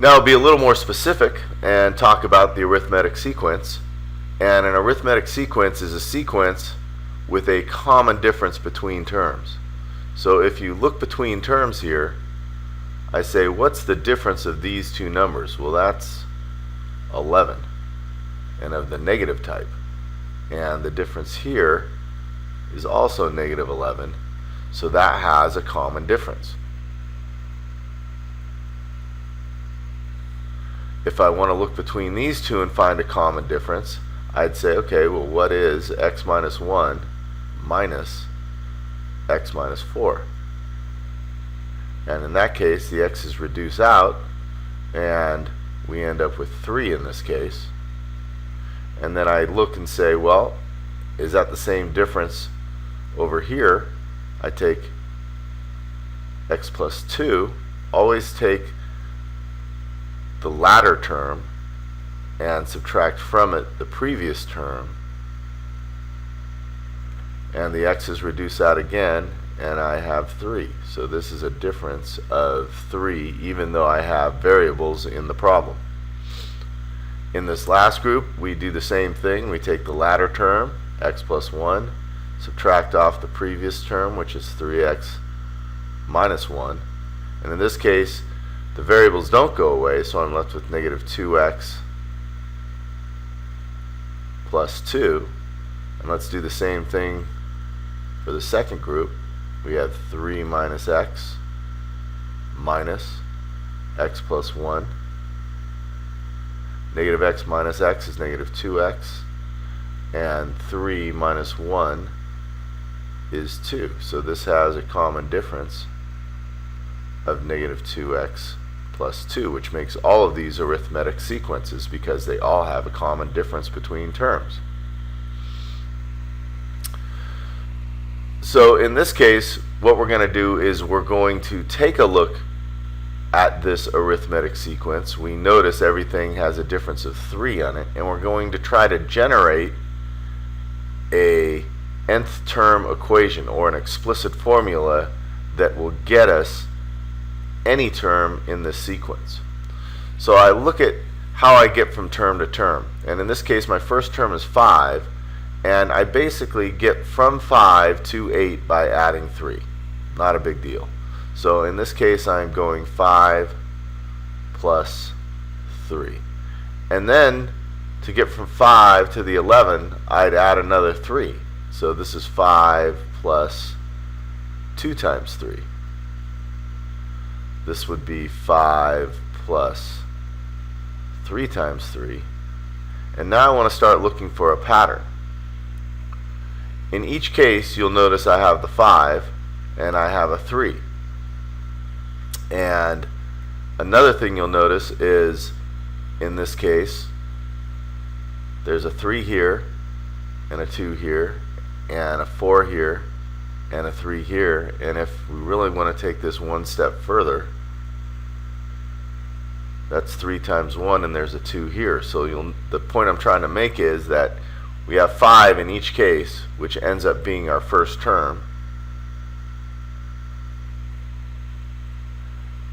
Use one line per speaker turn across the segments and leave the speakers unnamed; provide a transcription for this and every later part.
Now I'll be a little more specific and talk about the arithmetic sequence. And an arithmetic sequence is a sequence with a common difference between terms. So if you look between terms here, I say, what's the difference of these two numbers? Well, that's 11, and of the negative type. And the difference here is also negative 11, so that has a common difference. If I want to look between these two and find a common difference, I'd say, okay, well, what is x minus 1 minus x minus 4? And in that case, the x's reduce out, and we end up with 3 in this case. And then I look and say, well, is that the same difference over here? I take x plus 2, always take the latter term and subtract from it the previous term, and the x's reduce out again, and I have 3. So this is a difference of 3, even though I have variables in the problem. In this last group, we do the same thing. We take the latter term, x plus 1, subtract off the previous term, which is 3x minus 1. And in this case, the variables don't go away, so I'm left with negative 2x plus 2. And let's do the same thing for the second group. We have 3 minus x plus 1. Negative x minus x is negative 2x, and 3 minus 1 is 2. So this has a common difference of negative 2x plus 2, which makes all of these arithmetic sequences because they all have a common difference between terms. So in this case, what we're going to do is we're going to take a look at this arithmetic sequence. We notice everything has a difference of 3 on it, and we're going to try to generate a nth term equation, or an explicit formula, that will get us any term in this sequence. So I look at how I get from term to term, and in this case my first term is 5, and I basically get from 5 to 8 by adding 3. Not a big deal. So in this case I'm going 5 plus 3. And then to get from 5 to the 11, I'd add another 3. So this is 5 plus 2 times 3. This would be 5 plus 3 times 3. And now I want to start looking for a pattern. In each case, you'll notice I have the 5 and I have a 3. And another thing you'll notice is, in this case, there's a 3 here, and a 2 here, and a 4 here, and a 3 here. And if we really want to take this one step further, that's 3 times 1, and there's a 2 here. So the point I'm trying to make is that we have 5 in each case, which ends up being our first term.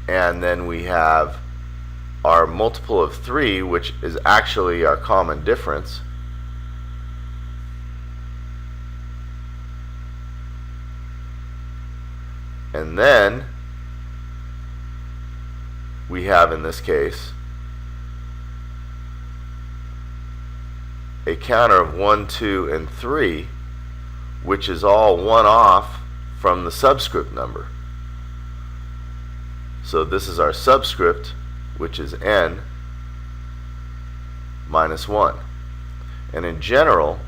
And then we have our multiple of 3, which is actually our common difference. And then we have, in this case, a counter of 1, 2, and 3, which is all one off from the subscript number. So this is our subscript, which is n minus 1. And in general,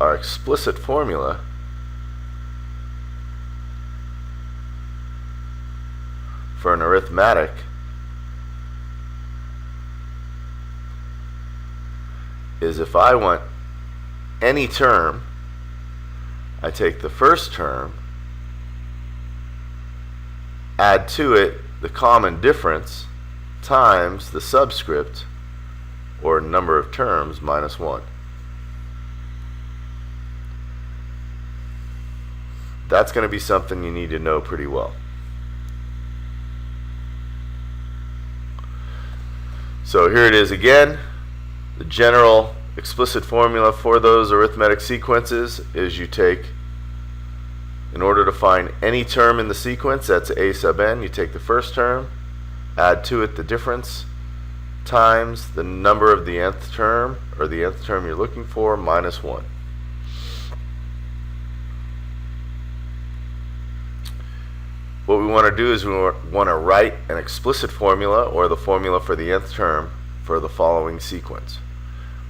our explicit formula for an arithmetic is, if I want any term, I take the first term, add to it the common difference times the subscript, or number of terms, minus 1. that's going to be something you need to know pretty well. So here it is again. The general explicit formula for those arithmetic sequences is you take, in order to find any term in the sequence, that's a sub n, you take the first term, add to it the difference, times the number of the nth term, or the nth term you're looking for, minus 1. What we want to do is we want to write an explicit formula, or the formula for the nth term, for the following sequence.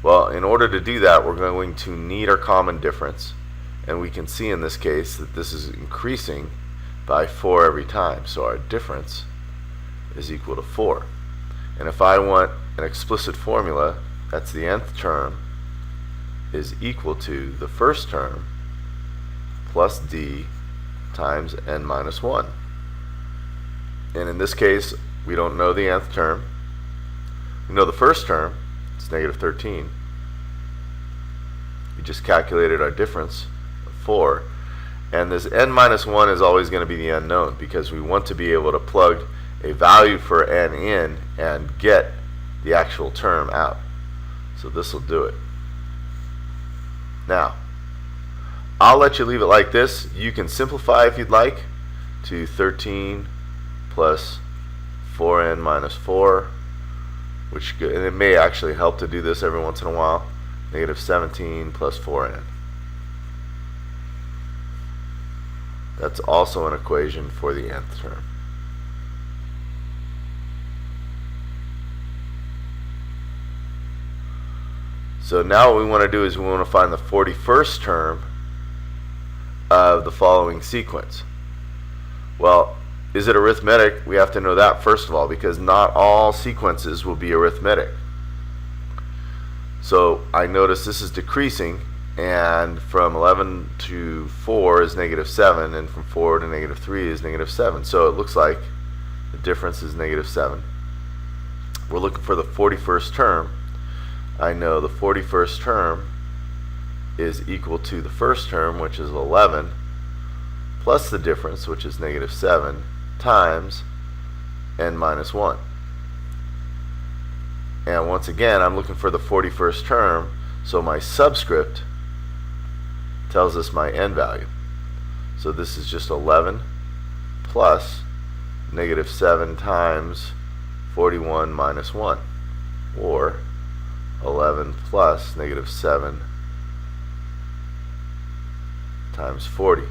Well, in order to do that, we're going to need our common difference, and we can see in this case that this is increasing by 4 every time, so our difference is equal to 4. And if I want an explicit formula, that's the nth term is equal to the first term plus d times n minus 1. And in this case, we don't know the nth term. We know the first term, it's negative 13. We just calculated our difference of 4. And this n minus 1 is always going to be the unknown, because we want to be able to plug a value for n in and get the actual term out. So this will do it. Now, I'll let you leave it like this. You can simplify if you'd like to 13 plus 4n minus 4, and it may actually help to do this every once in a while. Negative 17 plus 4n. That's also an equation for the nth term. So now what we want to do is we want to find the 41st term of the following sequence. Well, is it arithmetic? We have to know that first of all, because not all sequences will be arithmetic. So I notice this is decreasing, and from 11 to 4 is negative 7, and from 4 to negative 3 is negative 7. So it looks like the difference is negative 7. We're looking for the 41st term. I know the 41st term is equal to the first term, which is 11, plus the difference, which is negative 7, times n minus 1. And once again, I'm looking for the 41st term, so my subscript tells us my n value. So this is just 11 plus negative 7 times 41 minus 1, or 11 plus negative 7 times 40.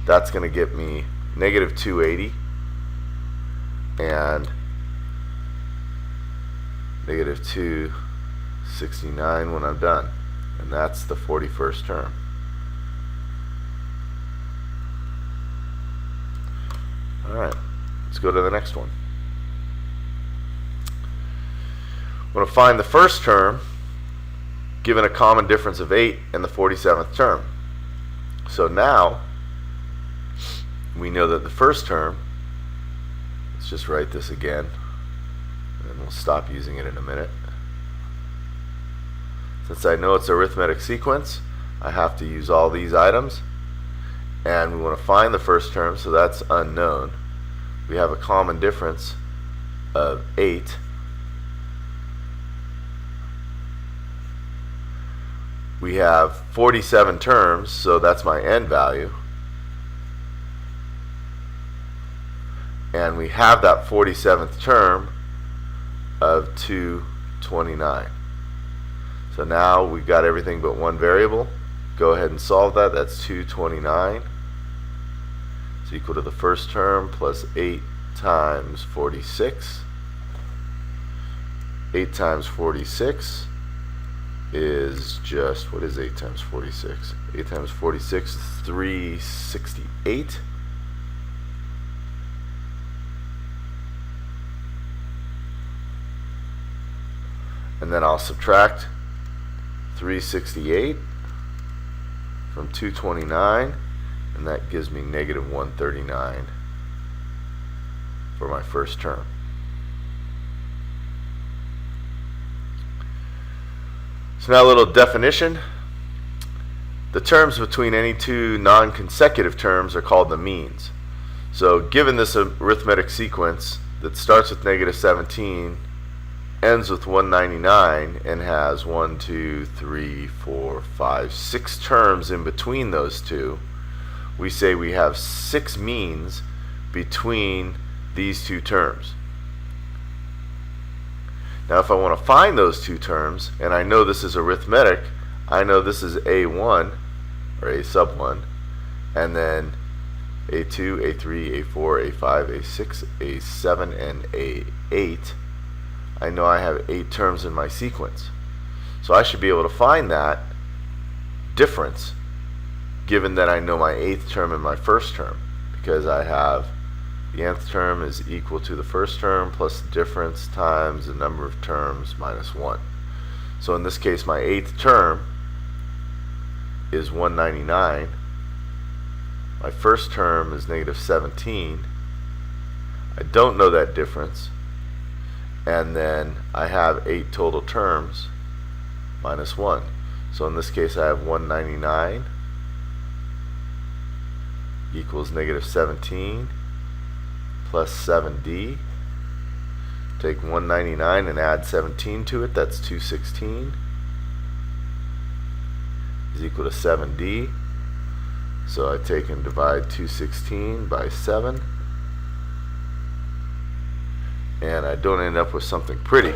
That's going to get me negative 280 and negative 269 when I'm done. And that's the 41st term. Alright, let's go to the next one. I'm going to find the first term given a common difference of 8 and the 47th term. So now we know that the first term, let's just write this again, and we'll stop using it in a minute. Since I know it's an arithmetic sequence, I have to use all these items, and we want to find the first term, so that's unknown. We have a common difference of 8. We have 47 terms, so that's my n value. And we have that 47th term of 229. So now we've got everything but one variable. Go ahead and solve that. That's 229. It's equal to the first term plus 8 times 46. 8 times 46 is just, what is 8 times 46? 8 times 46 is 368. And then I'll subtract 368 from 229, and that gives me negative 139 for my first term. So now a little definition. The terms between any two non-consecutive terms are called the means. So given this arithmetic sequence that starts with negative 17, ends with 199, and has 1, 2, 3, 4, 5, 6 terms in between those two, we say we have 6 means between these two terms. Now if I want to find those two terms, and I know this is arithmetic, I know this is A1, or A sub 1, and then A2, A3, A4, A5, A6, A7, and A8. I know I have 8 terms in my sequence. So I should be able to find that difference given that I know my 8th term and my first term, because I have the nth term is equal to the first term plus the difference times the number of terms minus 1. So in this case, my 8th term is 199. My first term is negative 17. I don't know that difference. And then I have 8 total terms minus 1. So in this case, I have 199 equals negative 17 plus 7d. Take 199 and add 17 to it. That's 216 is equal to 7d. So I take and divide 216 by 7. And I don't end up with something pretty.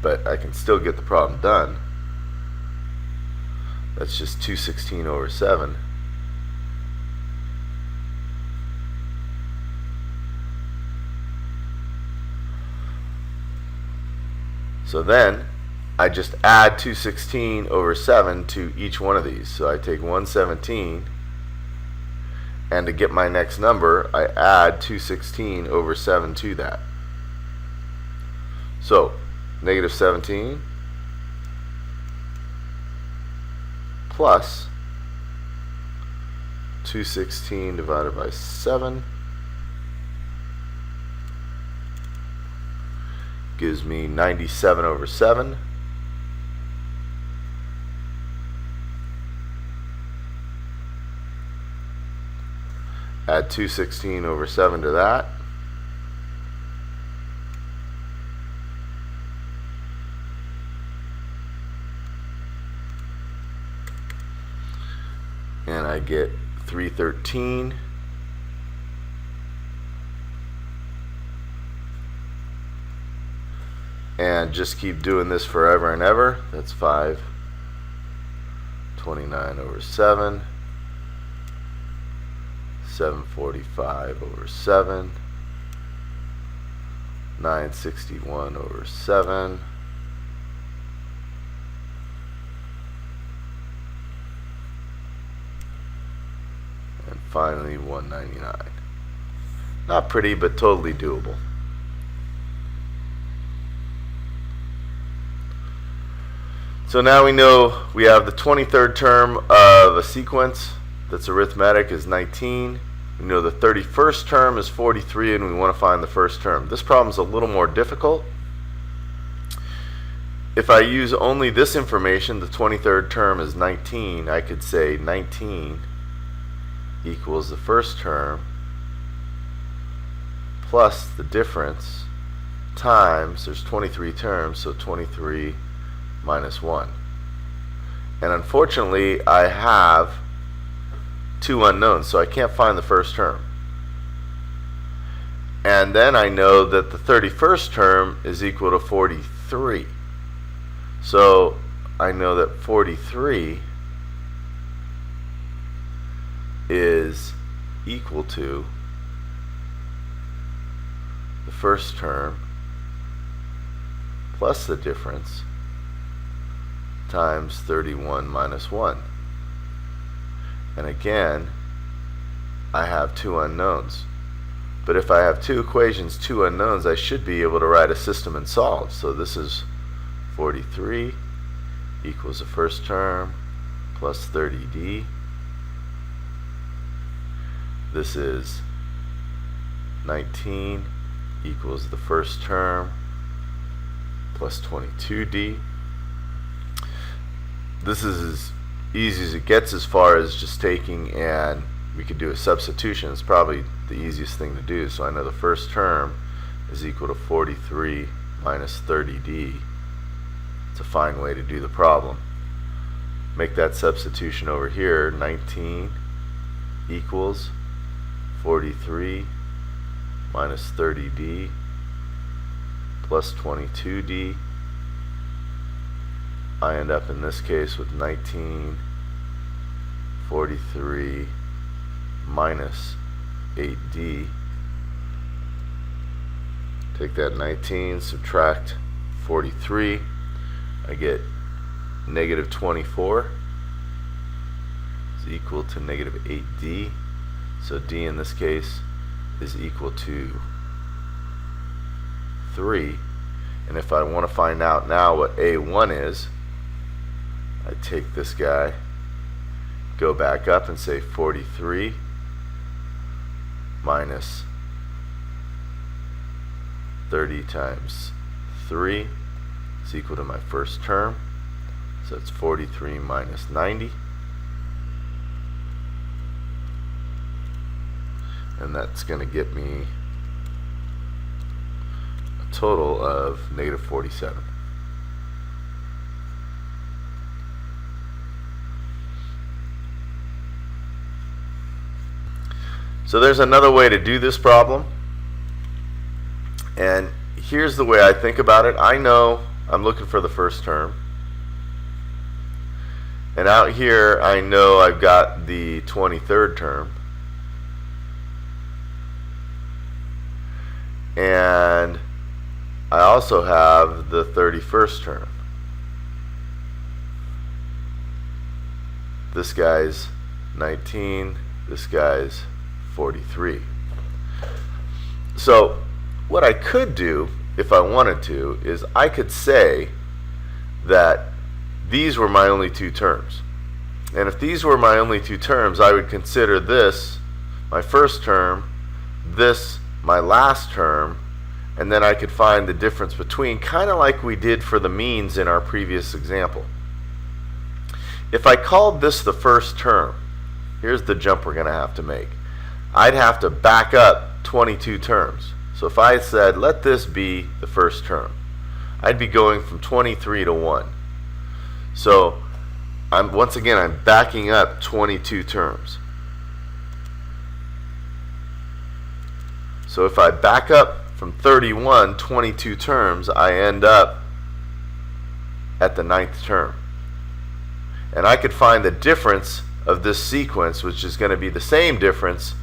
But I can still get the problem done. That's just 216 over 7. So then I just add 216 over 7 to each one of these. So I take 117, and to get my next number, I add 216 over 7 to that. So negative 17 plus 216 divided by 7 gives me 97 over 7. Add 216 over 7 to that. And I get 313. And just keep doing this forever and ever. That's 529 over 7. 745 over 7. 961 over 7. And finally 199. Not pretty, but totally doable. So now we know we have the 23rd term of a sequence that's arithmetic is 19. We know the 31st term is 43, and we want to find the first term. This problem is a little more difficult. If I use only this information, the 23rd term is 19, I could say 19 equals the first term plus the difference times, there's 23 terms, so 23 minus 1. And unfortunately, I have 2 unknowns, so I can't find the first term. And then I know that the 31st term is equal to 43. So I know that 43 is equal to the first term plus the difference times 31 minus 1. And again, I have 2 unknowns. But if I have 2 equations, 2 unknowns, I should be able to write a system and solve. So this is 43 equals the first term plus 30d. This is 19 equals the first term plus 22d. This is as easy as it gets as far as just taking, and we could do a substitution. It's probably the easiest thing to do. So I know the first term is equal to 43 minus 30d. It's a fine way to do the problem. Make that substitution over here. 19 equals 43 minus 30d plus 22d. I end up in this case with 1943 minus 8d. Take that 19, subtract 43. I get negative 24 is equal to negative 8d. So d in this case is equal to 3. And if I want to find out now what a1 is, I take this guy, go back up and say 43 minus 30 times 3 is equal to my first term. So it's 43 minus 90. And that's going to get me a total of negative 47. So there's another way to do this problem. And here's the way I think about it. I know I'm looking for the first term. And out here I know I've got the 23rd term. And I also have the 31st term. This guy's 19, this guy's 43. So what I could do, if I wanted to, is I could say that these were my only two terms. And if these were my only two terms, I would consider this my first term, this my last term, and then I could find the difference between, kind of like we did for the means in our previous example. If I called this the first term, here's the jump we're going to have to make. I'd have to back up 22 terms. So if I said, let this be the first term, I'd be going from 23 to 1. So once again, I'm backing up 22 terms. So if I back up from 31, 22 terms, I end up at the 9th term. And I could find the difference of this sequence, which is going to be the same difference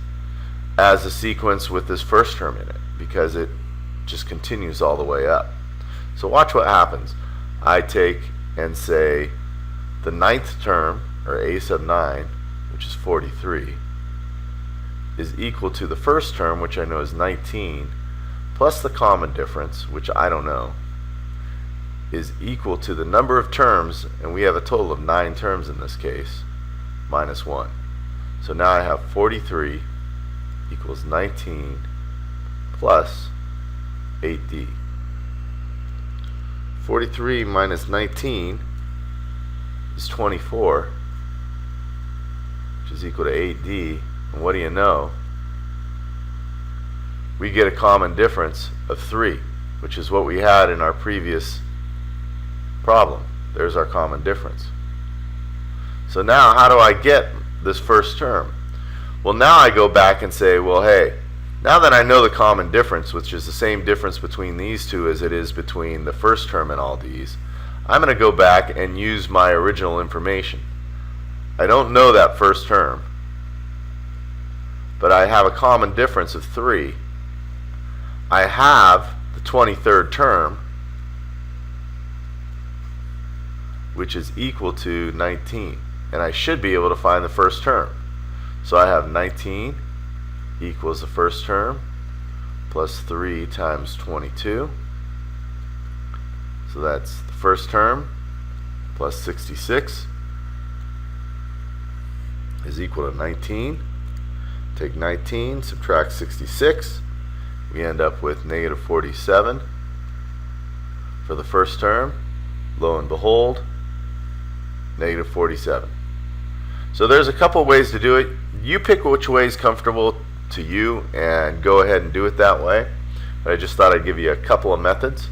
as the sequence with this first term in it, because it just continues all the way up. So watch what happens. I take and say the 9th term, or a sub 9, which is 43, is equal to the first term, which I know is 19, plus the common difference, which I don't know, is equal to the number of terms, and we have a total of 9 terms in this case, minus 1. So now I have 43 equals 19 plus 8d. 43 minus 19 is 24, which is equal to 8d. And what do you know? We get a common difference of 3, which is what we had in our previous problem. There's our common difference. So now how do I get this first term? Well, now I go back and say, well, hey, now that I know the common difference, which is the same difference between these two as it is between the first term and all these, I'm going to go back and use my original information. I don't know that first term, but I have a common difference of 3. I have the 23rd term, which is equal to 19, and I should be able to find the first term. So I have 19 equals the first term plus 3 times 22. So that's the first term plus 66 is equal to 19. Take 19, subtract 66. We end up with negative 47 for the first term. Lo and behold, negative 47. So there's a couple ways to do it. You pick which way is comfortable to you and go ahead and do it that way. But I just thought I'd give you a couple of methods.